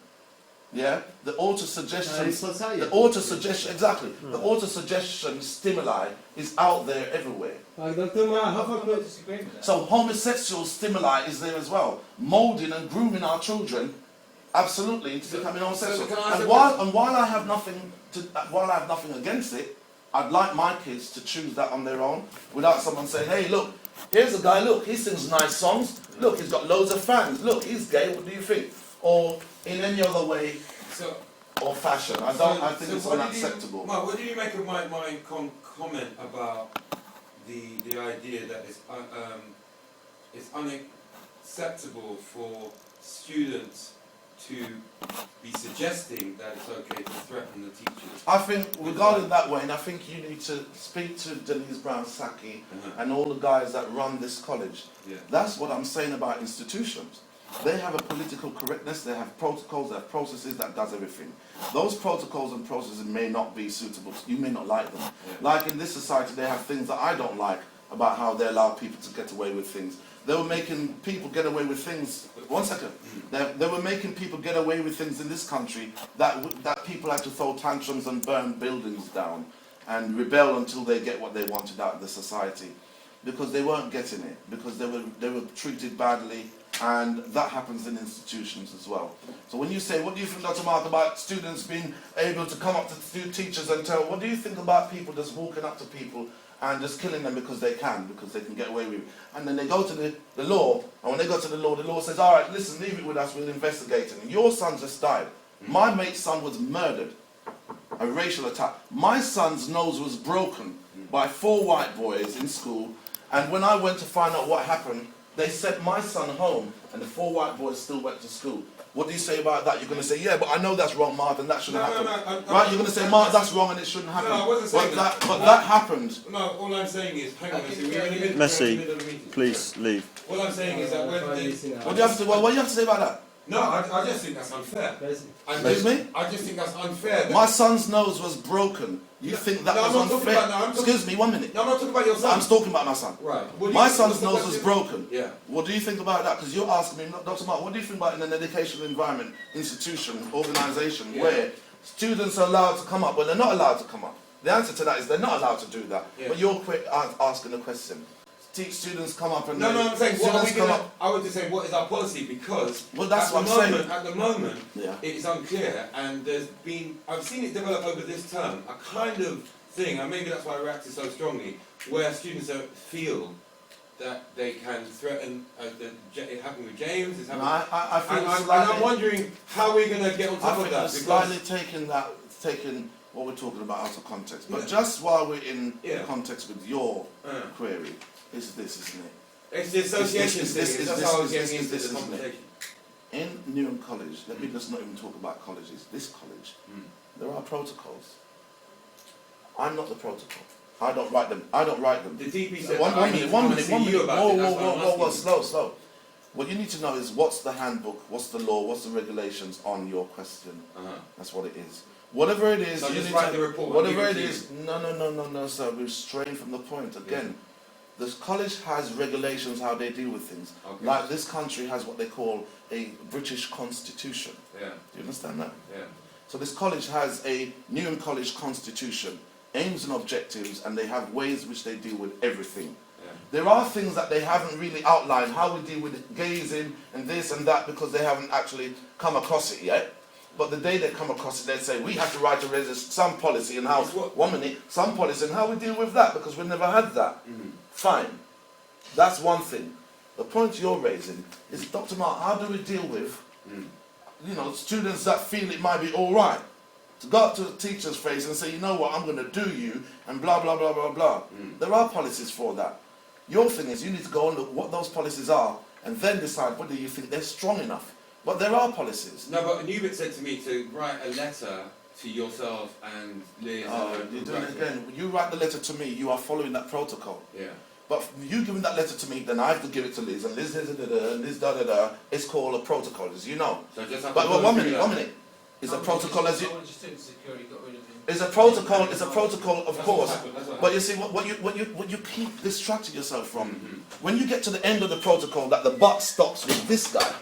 Yeah? The auto-suggestion, exactly. The auto-suggestion stimuli is out there everywhere. Dr. Ma, I have a don't quick... disagree with that. So homosexual stimuli is there as well, molding and grooming our children, absolutely, into becoming homosexual. can I say And while I have nothing against it, I'd like my kids to choose that on their own, without someone saying, "Hey, look, here's a guy. Look, he sings nice songs. Look, he's got loads of fans. Look, he's gay. What do you think?" Or in any other way So, or fashion. I think it's what unacceptable. Mark, what do you make of my comment about the idea that it's unacceptable for students to be suggesting that it's okay to threaten the teachers? I think regarding that way, and I think you need to speak to Denise Brown-Saki and all the guys that run this college. Yeah. That's what I'm saying about institutions. They have a political correctness, they have protocols, they have processes that does everything. Those protocols and processes may not be suitable, you may not like them. Yeah. Like in this society, they have things that I don't like about how they allow people to get away with things. They were making people get away with things. One second. They were making people get away with things in this country that people had to throw tantrums and burn buildings down and rebel until they get what they wanted out of the society, because they weren't getting it, because they were treated badly, and that happens in institutions as well. So when you say, what do you think, Dr. Mark, about students being able to come up to teachers and tell, what do you think about people just walking up to people and just killing them because they can get away with it? And then they go to the law, and when they go to the law says, all right, listen, leave it with us, we'll investigate it. And your son just died. My mate's son was murdered, a racial attack. My son's nose was broken by 4 white boys in school, and when I went to find out what happened, they sent my son home, and the 4 white boys still went to school. What do you say about that? You're going to say, yeah, but I know that's wrong, Martin, that shouldn't happen. Right, you're going to say, Mark, that's wrong and it shouldn't happen. No, I wasn't saying but that happened. No, all I'm saying is, hang on a second, we're in the Messi, middle of the meeting. please leave. All I'm saying is that when What do you have to say about that? No, I just think that's unfair. Excuse me? I just think that's unfair. My son's nose was broken. You think that was unfair? Excuse me, 1 minute. No, I'm not talking about your son. I'm talking about my son. Right. My son's nose was broken. Yeah. What do you think about that? Because you're asking me, Dr. Mark, what do you think about in an educational environment, institution, organisation, where students are allowed to come up? Well, they're not allowed to come up. The answer to that is they're not allowed to do that. Yeah. But you're asking a question. Teach students come up and... No, I'm saying, what are we come gonna, up. I would just say, what is our policy? Because that's what I'm saying. At the moment, yeah, it is unclear, and I've seen it develop over this term, a kind of thing, and maybe that's why I reacted so strongly, where students feel that they can threaten, it happened with James, it's happened... I feel and I'm wondering how we're going to get on top of that. Slightly taking what we're talking about out of context. But just while we're in context with your query, is this, isn't it? It's the association thing, that's how I was getting into the conversation. In Newham College, let me just not even talk about colleges, this college, there are protocols. I'm not the protocol. I don't write them. The DP said one minute. Whoa, slow. What you need to know is what's the handbook, what's the law, what's the regulations on your question. That's what it is. Whatever it is, So you just need write to, the report and whatever give it it to is, no, sir, we're straying from the point. Again, the college has regulations how they deal with things. Okay. Like this country has what they call a British constitution. Yeah, Do you understand that? yeah. So this college has a Newham College constitution, aims and objectives, and they have ways which they deal with everything. Yeah. There are things that they haven't really outlined, how we deal with gay-ism and this and that, because they haven't actually come across it yet. But the day they come across it, they say, we have to write some policy and how, some policy and how we deal with that, because we've never had that. Mm-hmm. Fine. That's one thing. The point you're raising is, Dr. Mark, how do we deal with, you know, students that feel it might be all right? To go up to a teacher's face and say, you know what, I'm going to do you, and blah, blah, blah, blah, blah. There are policies for that. Your thing is, you need to go and look what those policies are, and then decide whether you think they're strong enough. But there are policies. No, but Newbit said to me to write a letter to yourself and Liz. You're doing it again. When you write the letter to me, you are following that protocol. Yeah. But you giving that letter to me, then I have to give it to Liz, and Liz and Liz da. It's called a protocol, as you know. So just have But to one minute. Is a protocol as you? Security got rid of him. It's a protocol. It's a protocol, of course. That's what But you see, what you keep distracting yourself from, when you get to the end of the protocol, that the buck stops with this guy.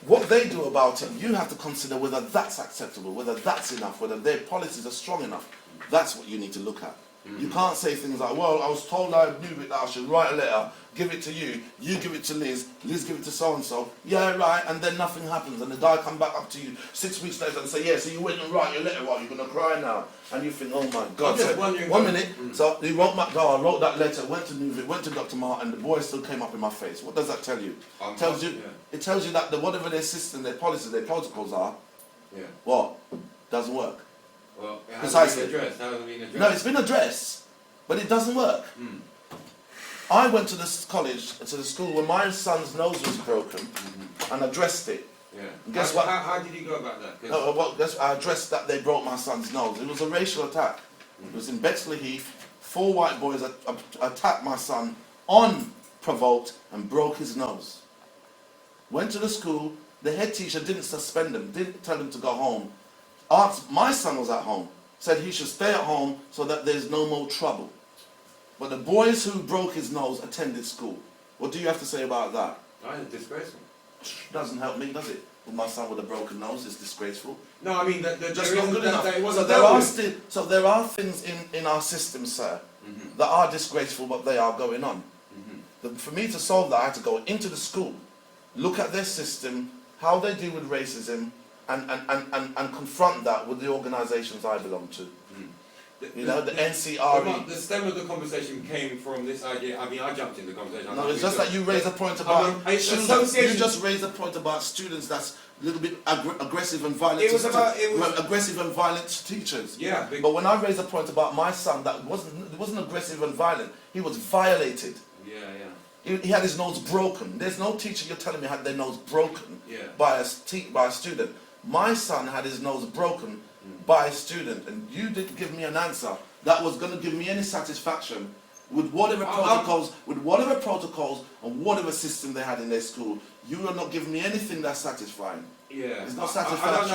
What they do about it, you have to consider whether that's acceptable, whether that's enough, whether their policies are strong enough. That's what you need to look at. You can't say things like, well, I was told I knew it, that I should write a letter, give it to you give it to Liz give it to so-and-so, yeah, right, and then nothing happens, and the guy come back up to you 6 weeks later and say, yeah, so you went and write your letter, what, you're going to cry now? And you think, oh my God. I'm just So, wondering... one minute, so he wrote I wrote that letter, went to Newville, went to Dr. Mark, and the boy still came up in my face. What does that tell you? It tells you that whatever their system, their policies, their protocols are, what? Doesn't work. Well, it Precisely. hasn't been addressed. Hasn't been addressed. No, it's been addressed, but it doesn't work. I went to this college, to the school where my son's nose was broken, and addressed it. Yeah. And guess what? How did you go about that? No, well, I addressed that they broke my son's nose. It was a racial attack. It was in Bexley Heath. 4 white boys attacked my son unprovoked and broke his nose. Went to the school. The head teacher didn't suspend him, didn't tell him to go home. My son was at home. Said he should stay at home so that there's no more trouble. But the boys who broke his nose attended school. What do you have to say about that? It's disgraceful. Doesn't help me, does it? Well, my son with a broken nose is disgraceful. No, I mean, Just not good enough. So there are things in our system, sir, that are disgraceful, but they are going on. For me to solve that, I had to go into the school, look at their system, how they deal with racism, and confront that with the organisations I belong to. You know, the NCRE. The stem of the conversation came from this idea. I mean, I jumped in the conversation. No, it's just that you raised a point about you just raised a point about students that's a little bit aggressive and violent. It was aggressive and violent teachers. Yeah. But when I raised a point about my son that wasn't aggressive and violent, he was violated. Yeah. He had his nose broken. There's no teacher you're telling me had their nose broken by a student. My son had his nose broken by a student, and you didn't give me an answer that was going to give me any satisfaction with whatever protocols, and whatever system they had in their school. You are not giving me anything that's satisfying. Yeah. It's not satisfactory. I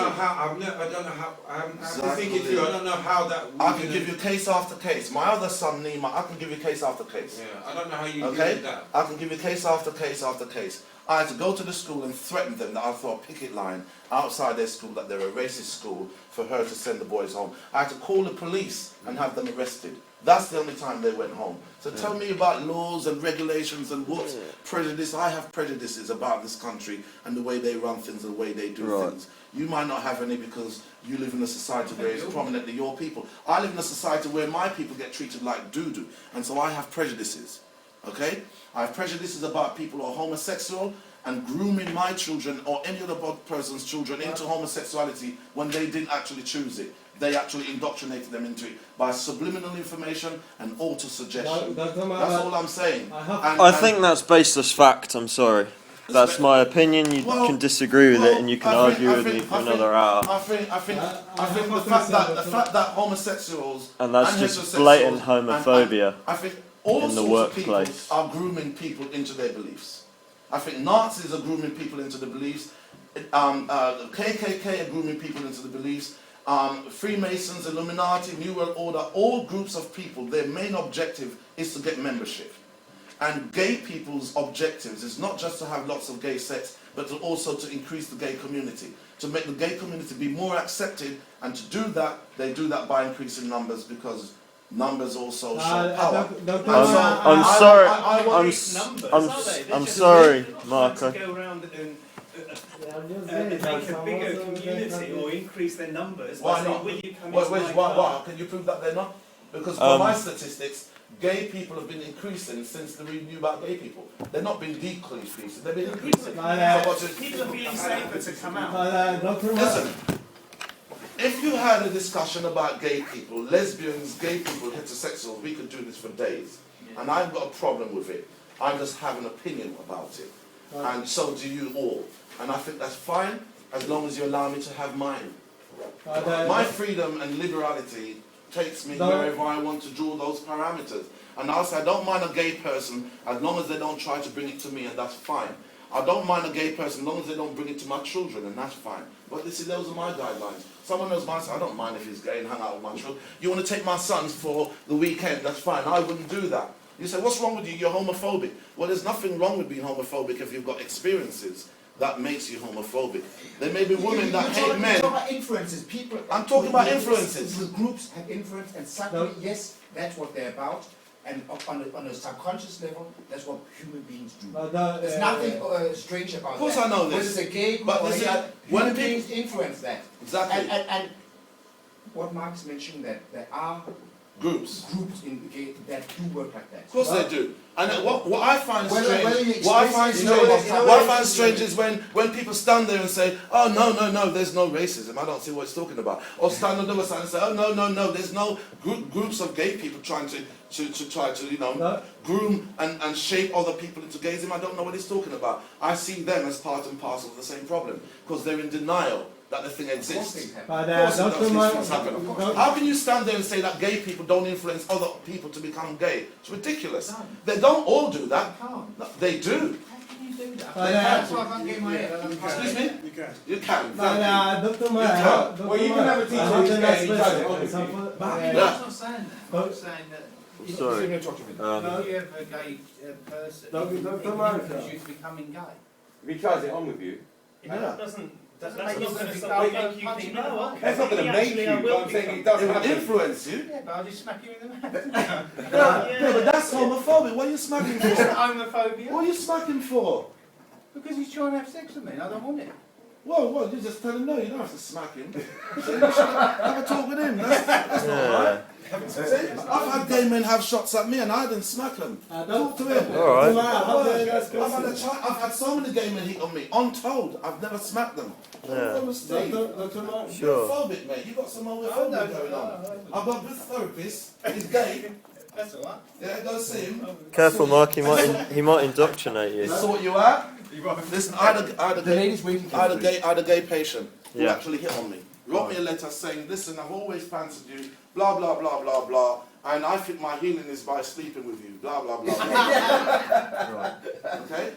don't know how. I'm thinking through. I don't know how that. I can give you case after case. My other son, Nima, I can give you case after case. Yeah. I don't know how you okay? do that. I can give you case after case after case. I had to go to the school and threaten them that I throw a picket line outside their school, that they're a racist school, for her to send the boys home. I had to call the police and have them arrested. That's the only time they went home. So tell me about laws and regulations and what's prejudice. I have prejudices about this country and the way they run things and the way they do things. You might not have any because you live in a society where it's prominently your people. I live in a society where my people get treated like doo-doo, and so I have prejudices. Okay? I have prejudices about people who are homosexual and grooming my children or any other person's children into homosexuality when they didn't actually choose it. They actually indoctrinated them into it by subliminal information and auto-suggestion. That's all I'm saying. I think that's baseless fact, I'm sorry. That's my opinion. You can disagree with it and you can argue with me for another hour. I think the fact that homosexuals and that's just blatant homophobia I think all in the sorts of people workplace are grooming people into their beliefs. I think Nazis are grooming people into the beliefs. The KKK are grooming people into the beliefs. Freemasons, Illuminati, New World Order, all groups of people, their main objective is to get membership. And gay people's objectives is not just to have lots of gay sex, but to also to increase the gay community, to make the gay community be more accepted, and to do that, they do that by increasing numbers, because numbers also show power. I'm sorry. I'm sorry, Marco. Go around and make a bigger community or increase their numbers. Why not? Will you come Why? Can you prove that they're not? Because from my statistics, gay people have been increasing since we knew about gay people. They're not been decreasing, they've been increasing. People are feeling safer to come out. Listen, if you had a discussion about gay people, lesbians, gay people, heterosexuals, we could do this for days. And I've got a problem with it. I just have an opinion about it. And so do you all. And I think that's fine, as long as you allow me to have mine. My freedom and liberality takes me wherever I want to draw those parameters. And I'll say I don't mind a gay person as long as they don't try to bring it to me, and that's fine. I don't mind a gay person as long as they don't bring it to my children, and that's fine. But you see, those are my guidelines. Someone knows my son, I don't mind if he's gay and hang out with my children. You want to take my sons for the weekend, that's fine. I wouldn't do that. You say, what's wrong with you? You're homophobic. Well, there's nothing wrong with being homophobic if you've got experiences that makes you homophobic. There may be women that hate men. You're talking about influences. People. I'm talking about influences. The groups have influence, and suddenly, yes, that's what they're about. And on a subconscious level, that's what human beings do. There's nothing strange about that. Of course I know this. Whether it's a gay group or human beings influence that. Exactly. And what Mark is mentioning, that there are groups in the gay that do work like that. Of course they do. And what I find strange is when people stand there and say, oh no, there's no racism. I don't see what it's talking about. Or stand on the other side and say, oh no, there's no groups of gay people trying to groom and shape other people into gayism. I don't know what he's talking about. I see them as part and parcel of the same problem, because they're in denial that the thing exists. How can you stand there and say that gay people don't influence other people to become gay? It's ridiculous. No. They don't all do that. No, they do. How can you do that? Excuse me? You can. Well, you can have a teacher who's gay, he does it, obviously. I'm not saying that. I'm saying that. Sorry. If you have a gay person, because you're becoming gay. If he tries it on with you, That's not going to make you that's not going to make you, but I'm saying it does It will influence you. Yeah, but I'll just smack you in the mouth. Yeah, but that's homophobic. What are you smacking for? It's not homophobia. What are you smacking for? Because he's trying to have sex with me and I don't want it. Well, you just tell him no, you don't have to smack him. So you should have a talk with him. That's not right. See, I've had gay men have shots at me and I didn't smack them. Talk to him. Alright. I've had so many gay men hit on me, untold. I've never smacked them. Yeah. You're phobic, mate. You've got some homophobia going on. I've got a good therapist. He's gay. That's alright. Yeah, go see him. Careful, Mark. He might indoctrinate you. Sort you out. Listen, I had a gay patient who actually hit on me. Wrote me a letter saying, listen, I've always fancied you, blah, blah, blah, blah, blah, and I think my healing is by sleeping with you, blah, blah, blah, blah. Right. Okay?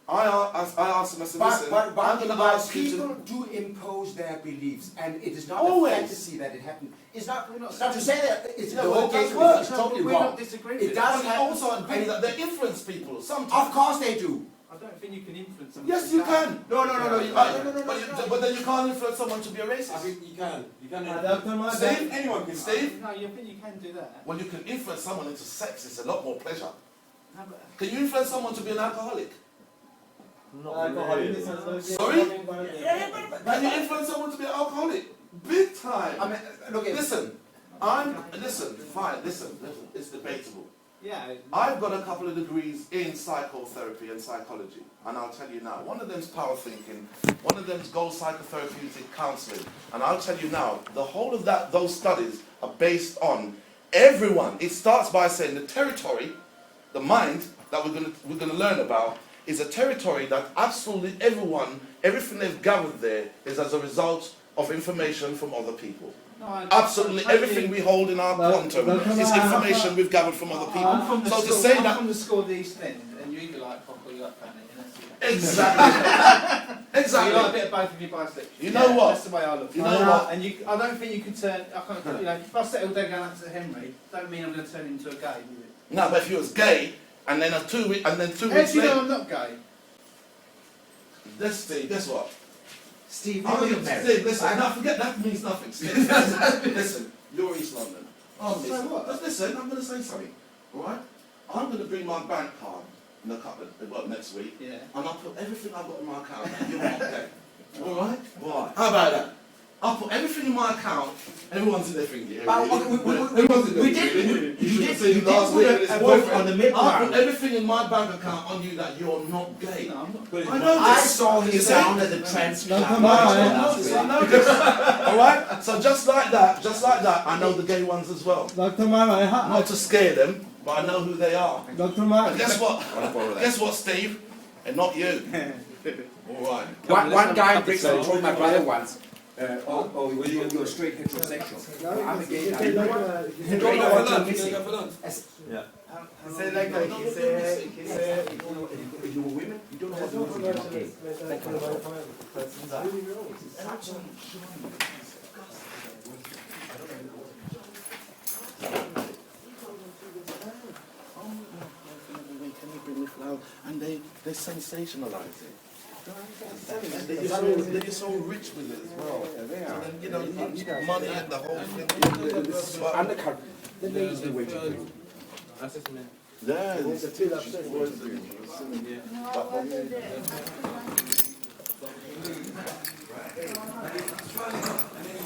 I asked him, I said, listen, I'm going to ask you people do impose their beliefs, and it is not always a fantasy that it happened. It's not to say that it's no, okay, it does work. it's totally We're wrong. not disagreeing with It does I also agree that they influence people sometimes. Of course they do. I don't think you can influence someone. Yes, you can. No. But then you can't influence someone to be a racist. I think you can. You can. Steve? Anyone can. Steve? No, you think you can do that. Well, you can influence someone into sex. It's a lot more pleasure. No, but Can you influence someone to be an alcoholic? Not really. Sorry? Can you influence someone to be an alcoholic? Big time. I mean, look at Listen, fine, listen, it's debatable. yeah. I've got a couple of degrees in psychotherapy and psychology, and I'll tell you now, one of them's power thinking, one of them's goal psychotherapeutic counselling, and I'll tell you now, the whole of those studies are based on everyone. It starts by saying the territory, the mind that we're gonna learn about, is a territory that absolutely everything they've gathered there is as a result of information from other people. No, Absolutely everything we hold in our quantum is information we've gathered from other people. I'm from the school of the East End, and you either like pop or you like planet, and that's it. Exactly. Exactly. You like a bit of both of you bisexual. You know what? That's the way I look. You know what? And I don't think you can turn. I can't. You know, if I settle down going up to Henry, don't mean I'm going to turn into a gay, do it? No, but if you was gay, and then 2 weeks, and then 2 How weeks do you know later, I'm not gay? Steve, guess what? Steve, I'm you're gonna, married. Steve, listen, now forget that means nothing. Steve. Listen, you're East London. So what? Just listen, I'm going to say something. All right? I'm going to bring my bank card in a couple of, well, next week, Yeah. and I'll put everything I've got in my account, and you're not gay. All right? Why? How about that? I'll put everything in my account. Everyone's in their finger. We did last week with his on boyfriend. the mid I'll put everything in my bank account on you that you're not gay. No, I'm not. I know I this. saw him You see? down at the trans club. I know this. All right. So just like that, I know the gay ones as well. Dr. Mama, Not to scare them, but I know who they are. Dr. Mama. And guess what? Guess what, Steve? And not you. All right. One guy in Brixton told my brother once, you're straight heterosexual. I'm a gay guy. You know what? You don't know what you're missing. Yeah. He said like that. He said, if you're women, you don't know what you're missing. You're not gay. That kind of stuff. It's really wrong. It's absolutely And they sensationalize it. And they're so rich with it as well. And then, you know, money and the whole thing. undercut. The lazy way to do it. Yeah, There's a till upstairs. But